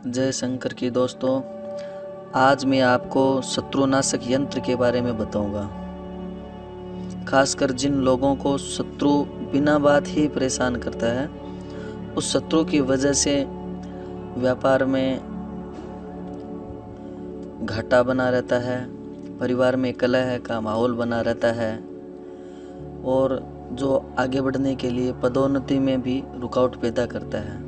जय शंकर की दोस्तों, आज मैं आपको शत्रुनाशक यंत्र के बारे में बताऊंगा। खासकर जिन लोगों को शत्रु बिना बात ही परेशान करता है, उस शत्रु की वजह से व्यापार में घाटा बना रहता है, परिवार में कलह का माहौल बना रहता है और जो आगे बढ़ने के लिए पदोन्नति में भी रुकावट पैदा करता है।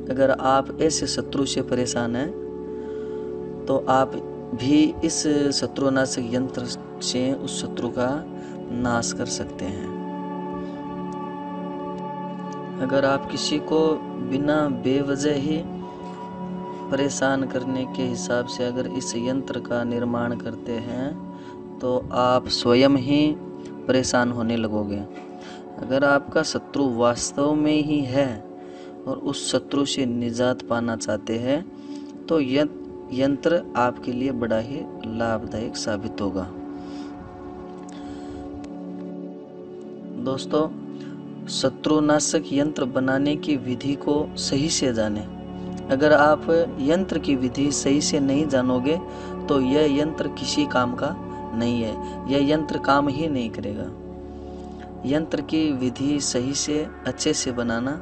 अगर आप ऐसे शत्रु से परेशान हैं तो आप भी इस शत्रुनाशक यंत्र से उस शत्रु का नाश कर सकते हैं। अगर आप किसी को बिना बेवजह ही परेशान करने के हिसाब से अगर इस यंत्र का निर्माण करते हैं तो आप स्वयं ही परेशान होने लगोगे। अगर आपका शत्रु वास्तव में ही है और उस शत्रु से निजात पाना चाहते हैं तो यंत्र आपके लिए बड़ा ही लाभदायक साबित होगा। दोस्तों, शत्रुनाशक यंत्र बनाने की विधि को सही से जानें। अगर आप यंत्र की विधि सही से नहीं जानोगे तो यह यंत्र किसी काम का नहीं है, यह यंत्र काम ही नहीं करेगा। यंत्र की विधि सही से अच्छे से बनाना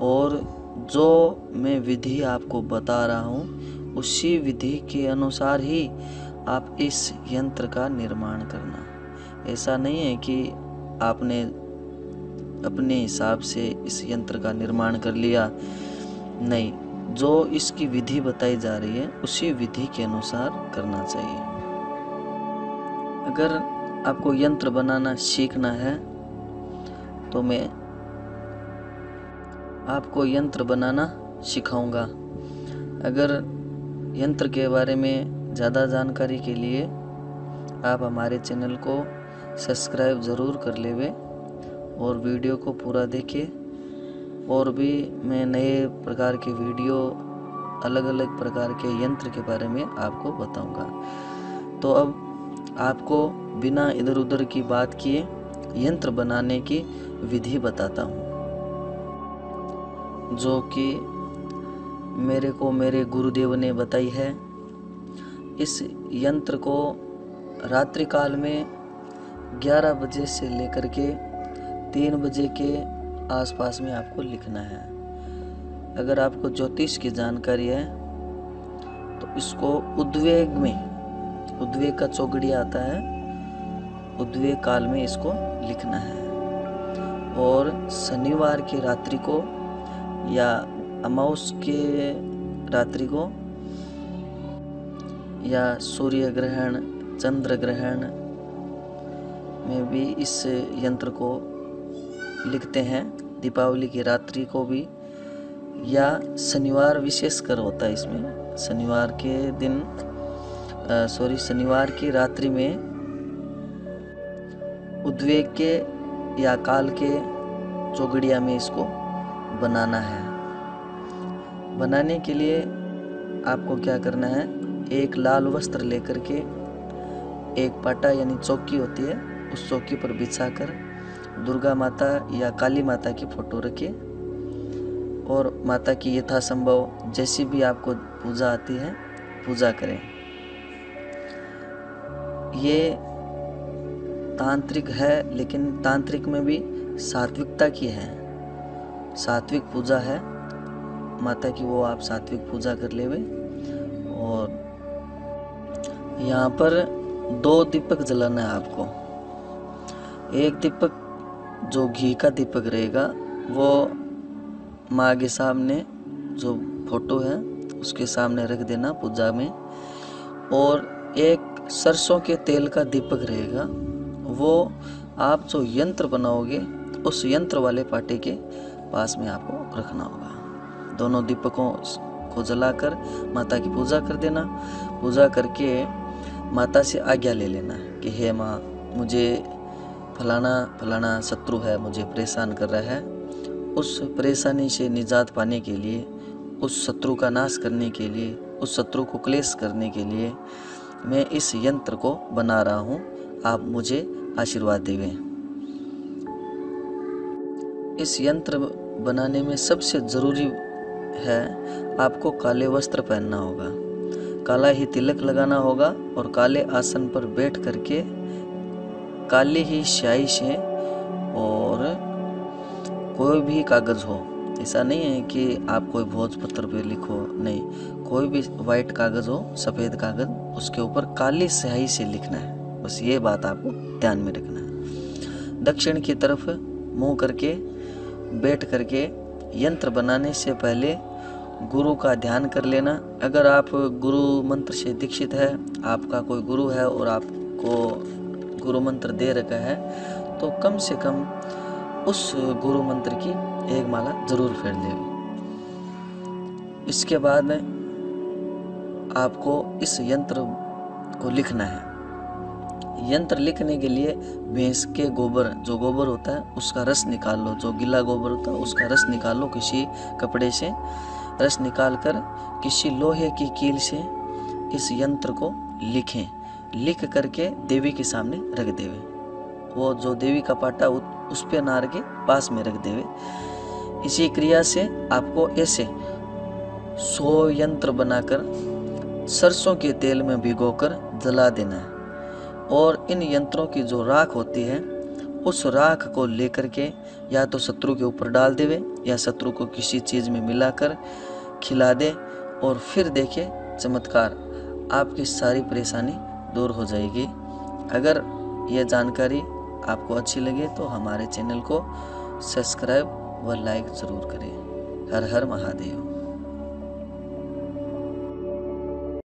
और जो मैं विधि आपको बता रहा हूँ उसी विधि के अनुसार ही आप इस यंत्र का निर्माण करना। ऐसा नहीं है कि आपने अपने हिसाब से इस यंत्र का निर्माण कर लिया, नहीं, जो इसकी विधि बताई जा रही है उसी विधि के अनुसार करना चाहिए। अगर आपको यंत्र बनाना सीखना है तो मैं आपको यंत्र बनाना सिखाऊंगा। अगर यंत्र के बारे में ज़्यादा जानकारी के लिए आप हमारे चैनल को सब्सक्राइब ज़रूर कर लेवे और वीडियो को पूरा देखिए। और भी मैं नए प्रकार के वीडियो, अलग अलग प्रकार के यंत्र के बारे में आपको बताऊंगा। तो अब आपको बिना इधर उधर की बात किए यंत्र बनाने की विधि बताता हूँ, जो कि मेरे को मेरे गुरुदेव ने बताई है। इस यंत्र को रात्रि काल में 11 बजे से लेकर के 3 बजे के आसपास में आपको लिखना है। अगर आपको ज्योतिष की जानकारी है तो इसको उद्वेग का चौगड़ी आता है, उद्वेग काल में इसको लिखना है। और शनिवार की रात्रि को या अमावस के रात्रि को या सूर्य ग्रहण, चंद्र ग्रहण में भी इस यंत्र को लिखते हैं। दीपावली की रात्रि को भी, या शनिवार विशेषकर होता है इसमें, शनिवार के दिन शनिवार की रात्रि में उद्वेग के या काल के चौगड़िया में इसको बनाना है। बनाने के लिए आपको क्या करना है, एक लाल वस्त्र लेकर के एक पाटा यानी चौकी होती है, उस चौकी पर बिछाकर दुर्गा माता या काली माता की फोटो रखिए और माता की यथासंभव जैसी भी आपको पूजा आती है पूजा करें। ये तांत्रिक है, लेकिन तांत्रिक में भी सात्विकता की है, सात्विक पूजा है माता की, वो आप सात्विक पूजा कर लेवे। और यहाँ पर 2 दीपक जलाना है आपको। एक दीपक जो घी का दीपक रहेगा वो माँ के सामने, जो फोटो है उसके सामने रख देना पूजा में। और एक सरसों के तेल का दीपक रहेगा, वो आप जो यंत्र बनाओगे उस यंत्र वाले पाटे के पास में आपको रखना होगा। दोनों दीपकों को जलाकर माता की पूजा कर देना। पूजा करके माता से आज्ञा ले लेना कि हे माँ, मुझे फलाना शत्रु है, मुझे परेशान कर रहा है, उस परेशानी से निजात पाने के लिए, उस शत्रु का नाश करने के लिए, उस शत्रु को क्लेश करने के लिए मैं इस यंत्र को बना रहा हूँ, आप मुझे आशीर्वाद देवें। इस यंत्र बनाने में सबसे ज़रूरी है, आपको काले वस्त्र पहनना होगा, काला ही तिलक लगाना होगा और काले आसन पर बैठ करके काली ही स्याही से, और कोई भी कागज हो, ऐसा नहीं है कि आप कोई भोजपत्र पे लिखो, नहीं, कोई भी वाइट कागज हो, सफ़ेद कागज, उसके ऊपर काली स्याही से लिखना है। बस ये बात आपको ध्यान में रखना है। दक्षिण की तरफ मुंह करके बैठ करके यंत्र बनाने से पहले गुरु का ध्यान कर लेना। अगर आप गुरु मंत्र से दीक्षित है, आपका कोई गुरु है और आपको गुरु मंत्र दे रखा है, तो कम से कम उस गुरु मंत्र की एक माला जरूर फेर लें। इसके बाद में आपको इस यंत्र को लिखना है। यंत्र लिखने के लिए भैंस के गोबर, जो गोबर होता है उसका रस निकाल लो, जो गीला गोबर होता है उसका रस निकाल लो, किसी कपड़े से रस निकाल कर किसी लोहे की कील से इस यंत्र को लिखें। लिख करके देवी के सामने रख देवे, वो जो देवी का पाटा उस पे नार के पास में रख देवे। इसी क्रिया से आपको ऐसे 100 यंत्र बनाकर सरसों के तेल में भिगोकर जला देना है, और इन यंत्रों की जो राख होती है उस राख को लेकर के या तो शत्रु के ऊपर डाल देवे या शत्रु को किसी चीज़ में मिलाकर खिला दे, और फिर देखे चमत्कार, आपकी सारी परेशानी दूर हो जाएगी। अगर यह जानकारी आपको अच्छी लगे तो हमारे चैनल को सब्सक्राइब व लाइक ज़रूर करें। हर हर महादेव।